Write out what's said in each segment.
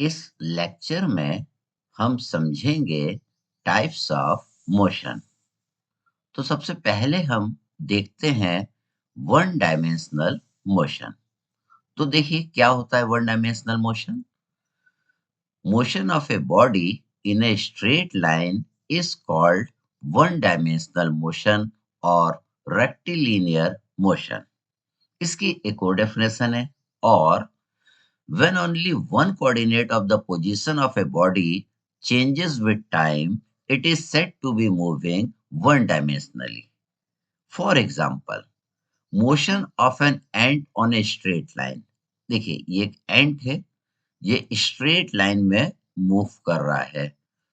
इस लेक्चर में हम समझेंगे टाइप्स ऑफ मोशन। तो सबसे पहले हम देखते हैं वन डायमेंशनल मोशन। तो देखिए क्या होता है one dimensional motion. Motion of a body in a straight line is called one dimensional motion और रेक्टिलिनियर मोशन। इसकी एक और डेफिनेशन है। और when only one coordinate of the position of a body changes with time, it is said to be moving one-dimensionally. For example, motion of an ant on a straight line. देखिए ये एक ant है, ये straight line में move कर रहा है,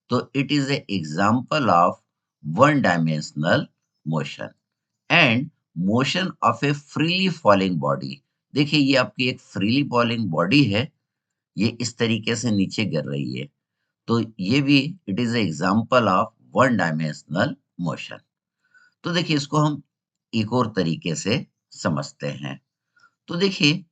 तो it is a example of one-dimensional motion. And motion of a freely falling body. देखिए ये आपकी एक freely falling body है, ये इस तरीके से नीचे गिर रही है, तो ये भी it is example of one dimensional motion. तो देखिए इसको हम एक और तरीके से समझते हैं। तो देखिए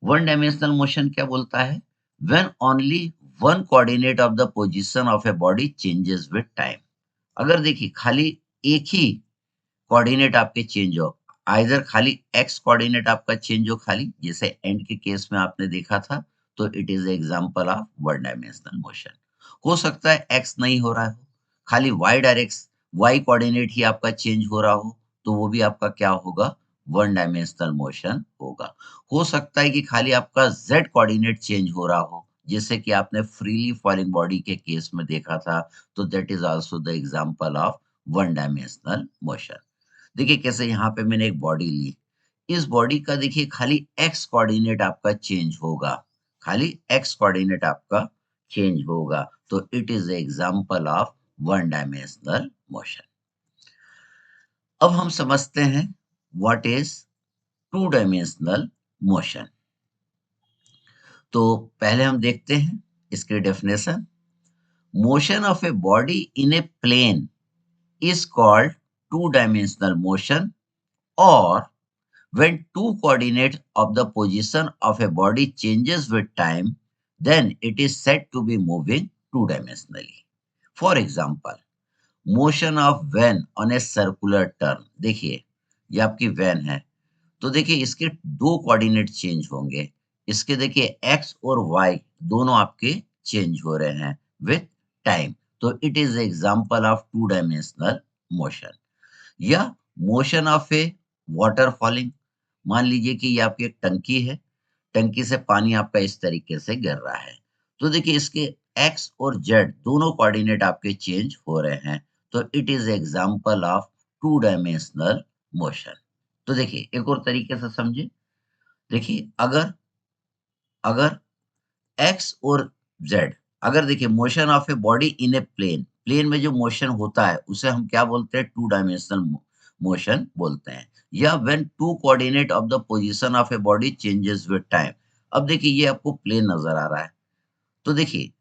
वन डायमेंशनल मोशन क्या बोलता है, when only one coordinate of the position of a body changes with time. अगर देखिए खाली एक ही कोऑर्डिनेट आपके चेंज हो, आइदर खाली एक्स कोऑर्डिनेट आपका चेंज हो, खाली जैसे एंड के केस में आपने देखा था, तो it is example of one dimensional motion. हो सकता है एक्स नहीं हो रहा हो, खाली वाई डायरेक्स वाई कोऑर्डिनेट ही आपका चेंज हो रहा हो, तो वो भी आपका क्या होगा, वन डायमेंशनल मोशन होगा। हो सकता है कि खाली आपका जेड कोऑर्डिनेट चेंज हो रहा हो, जैसे कि आपने फ्रीली फॉलिंग बॉडी के केस में देखा था, तो that is also the example of one dimensional motion. देखिए कैसे यहाँ पे मैंने एक बॉडी ली, इस बॉडी का देखिए खाली एक्स कोऑर्डिनेट आपका चेंज होगा, खाली एक्स कोऑर्डिनेट आपका चेंज होगा, तो it is example of one dimensional motion. अब हम समझते हैं what is two dimensional motion. तो पहले हम देखते हैं इसकी definition. Motion of a body in a plane is called two-dimensional motion, or when two coordinates of the position of a body changes with time, then it is said to be moving two-dimensionally. For example, motion of van on a circular turn. देखिए ये आपकी van है, तो देखिए इसके दो coordinate change होंगे। इसके देखिए एक्स और वाई दोनों आपके चेंज हो रहे हैं विथ टाइम, तो it is example of two dimensional motion. या motion of a water falling. मान लीजिए कि ये आपकी एक टंकी है, टंकी से पानी आपका इस तरीके से गिर रहा है, तो देखिए इसके एक्स और जेड दोनों कोऑर्डिनेट आपके चेंज हो रहे हैं, तो it is example of two dimensional motion. तो देखिए एक और तरीके से समझे। देखिए अगर अगर एक्स और जेड, अगर देखिए motion of a body in a plane, plane में जो मोशन होता है उसे हम क्या बोलते हैं, टू डायमेंशनल मोशन बोलते हैं। या when two coordinate of the position of a body changes with time. अब देखिए ये आपको प्लेन नजर आ रहा है, तो देखिए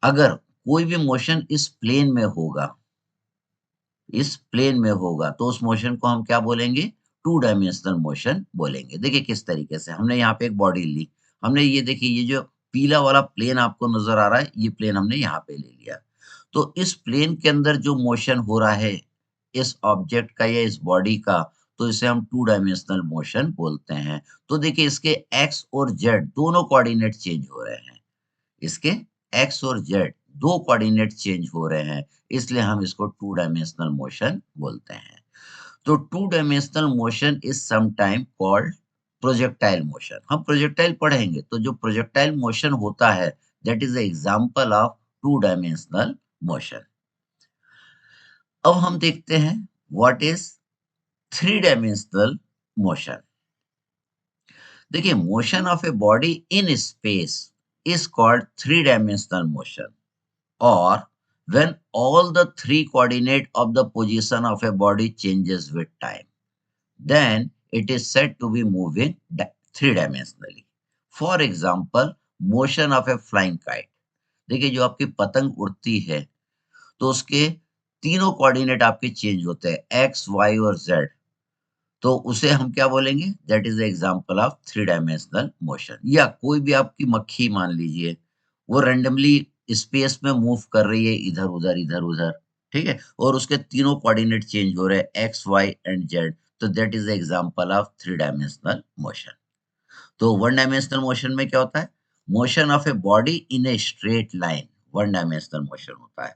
अगर कोई भी मोशन इस प्लेन में होगा, इस प्लेन में होगा, तो उस मोशन को हम क्या बोलेंगे, टू डायमेंशनल मोशन बोलेंगे। देखिए किस तरीके से हमने यहाँ पे एक बॉडी ली, हमने ये देखिए ये जो पीला वाला प्लेन आपको नजर आ रहा है, ये प्लेन हमने यहाँ पे ले लिया। तो इस प्लेन के अंदर जो मोशन हो रहा है इस ऑब्जेक्ट का या इस बॉडी का, तो इसे हम टू डायमेंशनल मोशन बोलते हैं। तो देखिए इसके एक्स और जेड दोनों कोऑर्डिनेट चेंज हो रहे हैं, इसके एक्स और जेड दो कोऑर्डिनेट चेंज हो रहे हैं, इसलिए हम इसको टू डायमेंशनल मोशन बोलते हैं। तो two dimensional motion is sometime called projectile motion. हम प्रोजेक्टाइल पढ़ेंगे, तो जो प्रोजेक्टाइल मोशन होता है that is example of two dimensional motion. अब हम देखते हैं what is three dimensional motion. देखिए motion of a body in space is called three dimensional motion, or when all the three coordinate of the position of a body changes with time, then it is said to be moving three dimensionally. For example, motion of a flying kite. देखिए जो आपकी पतंग उड़ती है, तो उसके तीनों coordinate आपके चेंज होते हैं, एक्स वाई और जेड, तो उसे हम क्या बोलेंगे, that is example of three dimensional motion. या कोई भी आपकी मक्खी मान लीजिए, वो रैंडमली स्पेस में मूव कर रही है इधर-उधर, इधर-उधर, ठीक है? और उसके तीनों कोऑर्डिनेट चेंज हो रहे हैं एक्स, वाई एंड ज़ेड, तो that is the example of three dimensional motion. तो वन डायमेंशनल मोशन में क्या होता है? Motion of a body in a straight line, one dimensional motion होता है।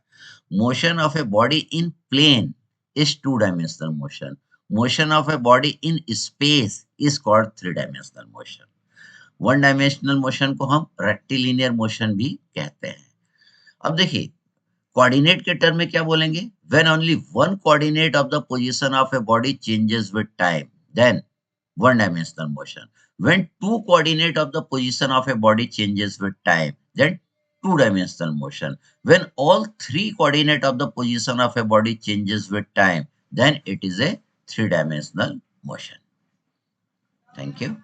Motion of a body in plane is two dimensional motion. Motion of a body in space is called three dimensional motion. One dimensional motion को हम rectilinear motion भी कहते हैं। अब देखिए, coordinate के टर्म में क्या बोलेंगे? When only one coordinate of the position of a body changes with time, then one dimensional motion. When two coordinate of the position of a body changes with time, then two dimensional motion. When all three coordinate of the position of a body changes with time, then it is a three dimensional motion. Thank you.